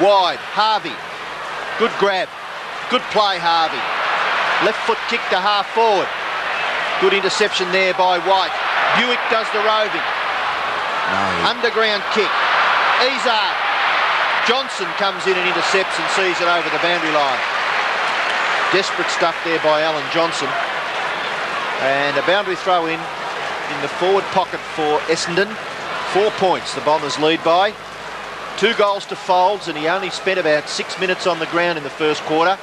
Wide, Harvey. Good grab. Good play, Harvey. Left foot kick to half forward. Good interception there by White. Buick does the roving. No. Underground kick. Izard. Johnson comes in and intercepts and sees it over the boundary line. Desperate stuff there by Alan Johnson. And a boundary throw in the forward pocket for Essendon. 4 points the Bombers lead by. 2 goals to Folds, and he only spent about 6 minutes on the ground in the first quarter.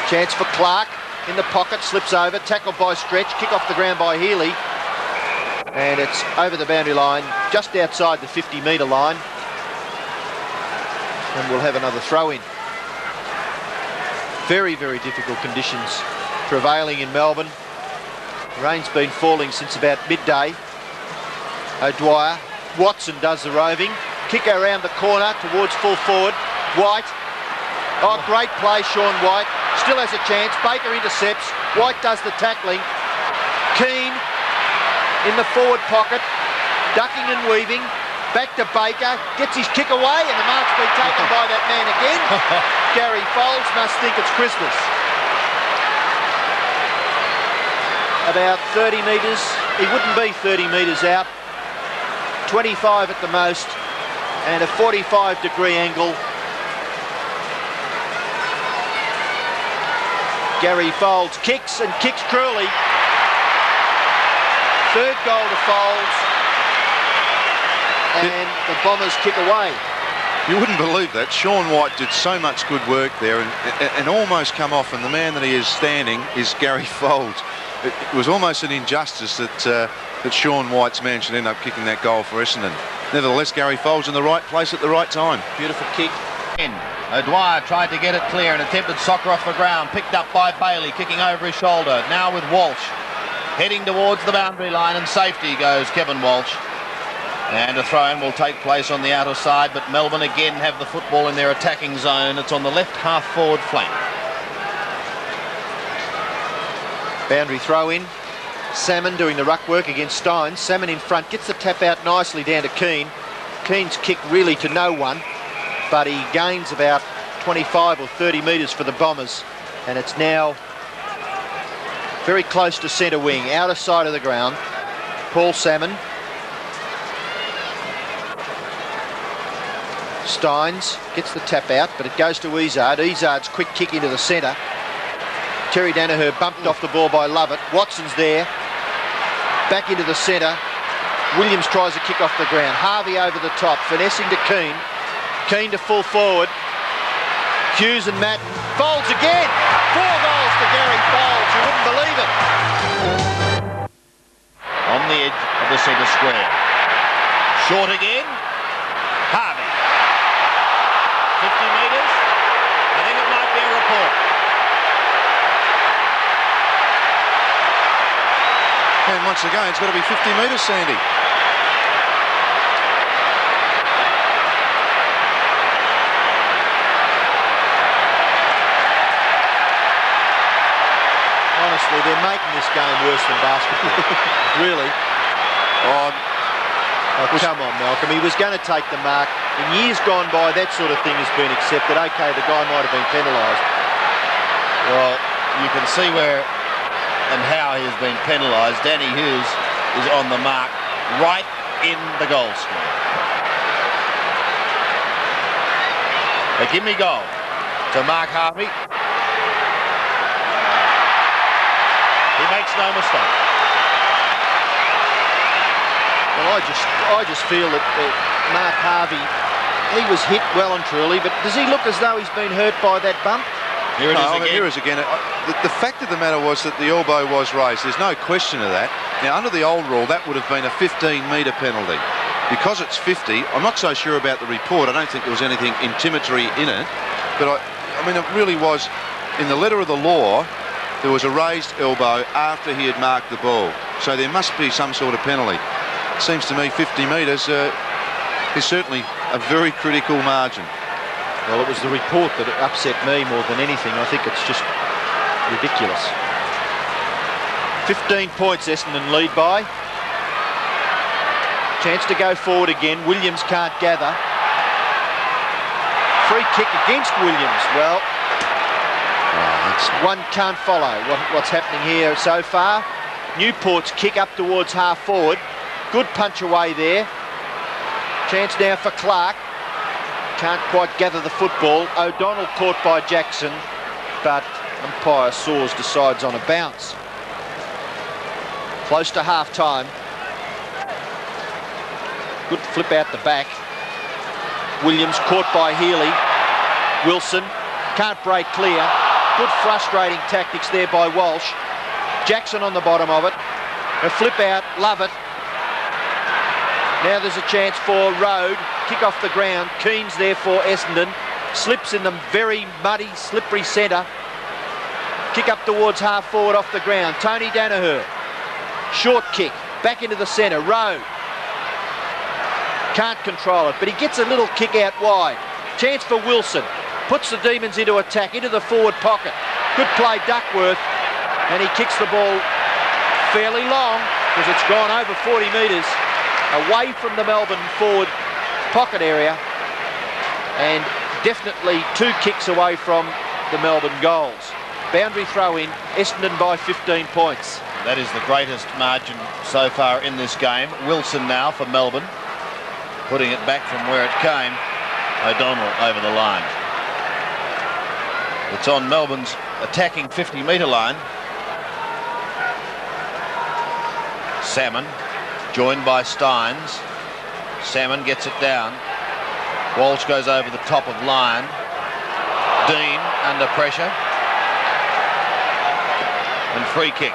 Chance for Clark in the pocket, slips over, tackled by Stretch, kick off the ground by Healy. And it's over the boundary line, just outside the 50-metre line. And we'll have another throw in. Very, very difficult conditions prevailing in Melbourne. Rain's been falling since about midday. O'Dwyer. Watson does the roving. Kick around the corner towards full forward. White. Oh, great play, Sean White. Still has a chance. Baker intercepts. White does the tackling. Keane in the forward pocket. Ducking and weaving. Back to Baker. Gets his kick away, and the mark's been taken by that man again. Gary Folds must think it's Christmas. About 30 metres. He wouldn't be 30 metres out. 25 at the most, and a 45-degree angle. Gary Folds kicks and kicks cruelly. Third goal to Folds, and the Bombers kick away. You wouldn't believe that. Sean White did so much good work there and almost come off, and the man that he is standing is Gary Folds. It was almost an injustice that Sean White's man should end up kicking that goal for Essendon. Nevertheless, Gary Folds in the right place at the right time. Beautiful kick. O'Dwyer tried to get it clear and attempted soccer off the ground. Picked up by Bailey, kicking over his shoulder. Now with Walsh. Heading towards the boundary line, and safety goes Kevin Walsh. And a throw-in will take place on the outer side, but Melbourne again have the football in their attacking zone. It's on the left half-forward flank. Boundary throw-in. Salmon doing the ruck work against Steins. Salmon in front, gets the tap out nicely down to Keane. Keane's kick really to no one, but he gains about 25 or 30 metres for the Bombers, and it's now very close to centre wing, outer side of the ground. Paul Salmon. Steins gets the tap out, but it goes to Izard. Izard's quick kick into the centre. Terry Danaher bumped off the ball by Lovett. Watson's there. Back into the centre. Williams tries a kick off the ground. Harvey over the top, finessing to Keane. Keane to full forward. Hughes and Madden. Folds again. 4 goals to Gary Folds. You wouldn't believe it. On the edge of the centre square. Short again. Harvey. 50 metres. I think it might be a report. And once again, it's got to be 50 metres, Sandy. Honestly, they're making this game worse than basketball. Really. Oh, come on, Malcolm. He was going to take the mark. In years gone by, that sort of thing has been accepted. OK, the guy might have been penalised. Well, you can see where and how he has been penalised. Danny Hughes is on the mark right in the goal square. A gimme goal to Mark Harvey. He makes no mistake. Well, I just feel that Mark Harvey, he was hit well and truly, but does he look as though he's been hurt by that bump? Here it is again. Here it is again. The fact of the matter was that the elbow was raised. There's no question of that. Now, under the old rule, that would have been a 15-metre penalty. Because it's 50, I'm not so sure about the report. I don't think there was anything intimidatory in it. But, I mean, it really was, in the letter of the law, there was a raised elbow after he had marked the ball. So there must be some sort of penalty. It seems to me 50 metres is certainly a very critical margin. Well, it was the report that upset me more than anything. I think it's just ridiculous. 15 points Essendon lead by. Chance to go forward again. Williams can't gather. Free kick against Williams. Well, one can't follow what's happening here so far. Newport's kick up towards half forward. Good punch away there. Chance now for Clark. Can't quite gather the football. O'Donnell caught by Jackson, but umpire Saws decides on a bounce. Close to half time. Good flip out the back. Williams caught by Healy. Wilson can't break clear. Good frustrating tactics there by Walsh. Jackson on the bottom of it. A flip out, love it. Now there's a chance for Road. Kick off the ground. Keane's there for Essendon. Slips in the very muddy, slippery centre. Kick up towards half forward off the ground. Tony Danaher. Short kick. Back into the centre. Road. Can't control it, but he gets a little kick out wide. Chance for Wilson. Puts the Demons into attack, into the forward pocket. Good play, Duckworth. And he kicks the ball fairly long because it's gone over 40 metres away from the Melbourne forward pocket area, and definitely 2 kicks away from the Melbourne goals. Boundary throw in, Essendon by 15 points. That is the greatest margin so far in this game. Wilson now for Melbourne, putting it back from where it came. O'Donnell over the line. It's on Melbourne's attacking 50-metre line. Salmon joined by Steins. Salmon gets it down. Walsh goes over the top of line. Dean under pressure. And free kick.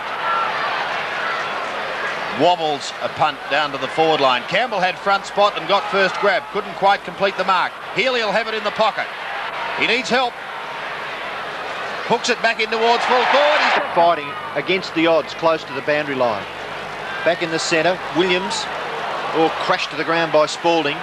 Wobbles a punt down to the forward line. Campbell had front spot and got first grab. Couldn't quite complete the mark. Healy will have it in the pocket. He needs help. Hooks it back in towards full forward. He's fighting against the odds close to the boundary line. Back in the centre, Williams, crashed to the ground by Spalding.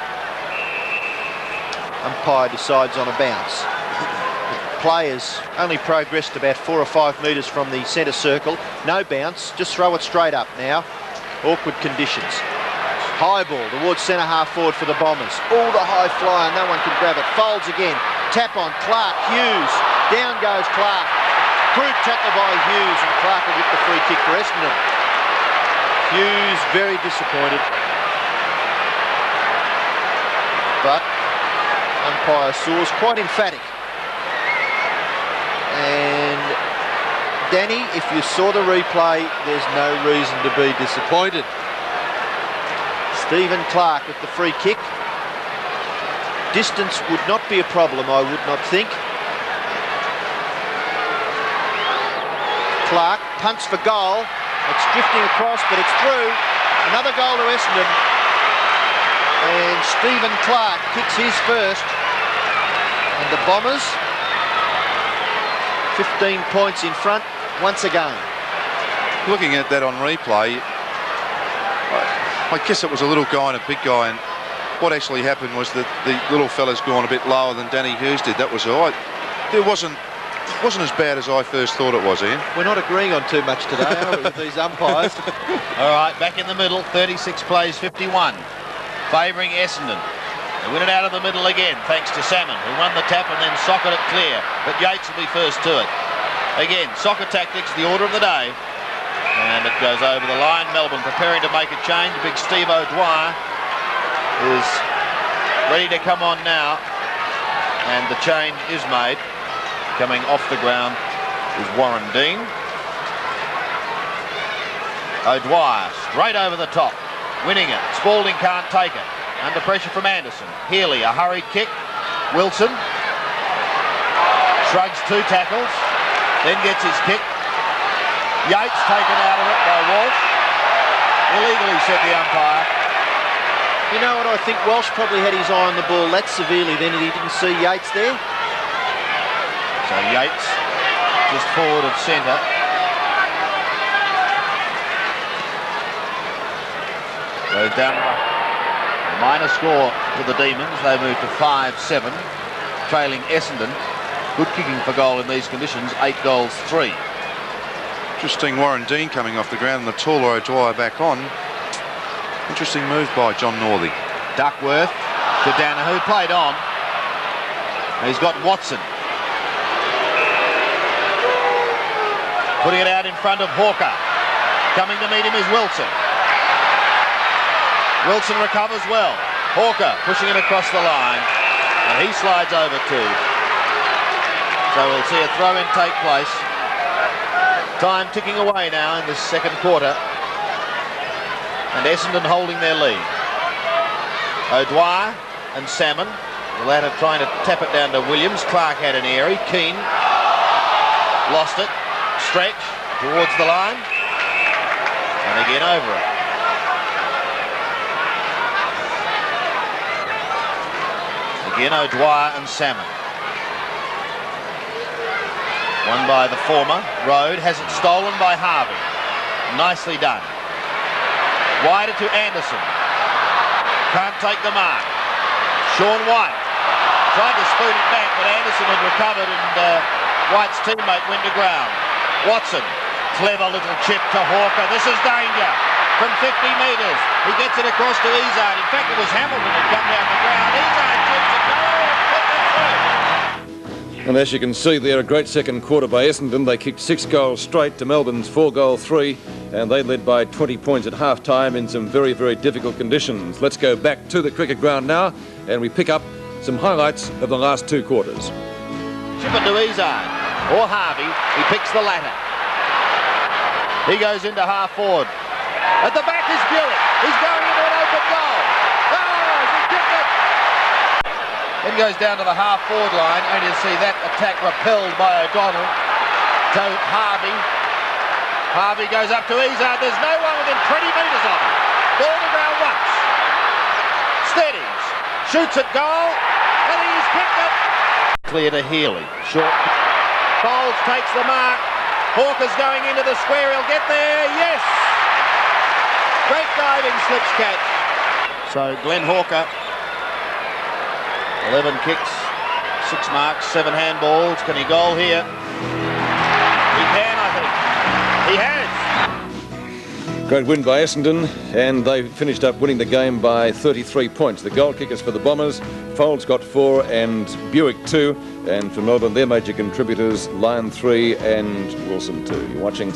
Umpire decides on a bounce. The players only progressed about 4 or 5 metres from the centre circle. No bounce, just throw it straight up now. Awkward conditions. High ball towards centre half forward for the Bombers. All the high flyer, no one can grab it. Folds again. Tap on Clark, Hughes. Down goes Clark. Crude tackle by Hughes, and Clark will get the free kick for Essendon. Hughes very disappointed. But umpire Saws quite emphatic. And Danny, if you saw the replay, there's no reason to be disappointed. Stephen Clark with the free kick. Distance would not be a problem, I would not think. Clark punts for goal. It's drifting across, but it's through. Another goal to Essendon. And Stephen Clark kicks his first. And the Bombers, 15 points in front once again. Looking at that on replay, I guess it was a little guy and a big guy, and what actually happened was that the little fella's gone a bit lower than Danny Hughes did. That was all right. It wasn't as bad as I first thought it was, Ian. We're not agreeing on too much today, are we, with these umpires? All right, back in the middle, 36 plays 51, favouring Essendon. They win it out of the middle again, thanks to Salmon, who won the tap and then socketed it clear. But Yates will be first to it. Again, soccer tactics, the order of the day. And it goes over the line. Melbourne preparing to make a change. Big Steve O'Dwyer is ready to come on now. And the change is made. Coming off the ground is Warren Dean. O'Dwyer straight over the top, winning it. Spalding can't take it. Under pressure from Anderson. Healy, a hurried kick. Wilson shrugs 2 tackles, then gets his kick. Yates taken out of it by Walsh. Illegally, said the umpire. You know what, I think Walsh probably had his eye on the ball that severely then and he didn't see Yates there. So Yates just forward of centre. Goes down. Minor score for the Demons. They move to 5-7, trailing Essendon. Good kicking for goal in these conditions, 8 goals 3. Interesting, Warren Dean coming off the ground and the taller O'Dwyer back on. Interesting move by John Northey. Duckworth to Danaher, who played on. He's got Watson. Putting it out in front of Hawker. Coming to meet him is Wilson. Wilson recovers well. Hawker pushing it across the line. And he slides over too. So we'll see a throw-in take place. Time ticking away now in the second quarter. And Essendon holding their lead. O'Dwyer and Salmon. The latter trying to tap it down to Williams. Clark had an airy. Keane lost it. Stretch towards the line. And again over it. Again O'Dwyer and Salmon. Won by the former. Road has it stolen by Harvey. Nicely done. Wider to Anderson. Can't take the mark. Sean White tried to spoon it back, but Anderson had recovered and White's teammate went to ground. Watson, clever little chip to Hawker. This is danger from 50 metres. He gets it across to Izzard. In fact, it was Hamilton who come down the ground. Izzard chips it. And as you can see there, a great second quarter by Essendon. They kicked 6 goals straight to Melbourne's 4-goal 3, and they led by 20 points at half-time in some very, very difficult conditions. Let's go back to the cricket ground now, and we pick up some highlights of the last 2 quarters. Chip it to Izzard, or Harvey. He picks the latter. He goes into half-forward. At the back is Buick. He's going into an open goal. Oh, he kicked it! Then goes down to the half-forward line, only to see that attack repelled by O'Donnell to Harvey. Harvey goes up to Izzard. There's no one within 20 metres of him. Ball to ground once. Steadies. Shoots at goal. And he's kicked it. Clear to Healy. Short. Bowles takes the mark. Hawker's going into the square. He'll get there. Yes! Great diving slips catch. So Glenn Hawker. 11 kicks, 6 marks, 7 handballs. Can he goal here? He can, I think. He has. Great win by Essendon, and they finished up winning the game by 33 points. The goal kickers for the Bombers, Folds got 4 and Buick 2. And for Melbourne, their major contributors, Lyon 3 and Wilson 2. You're watching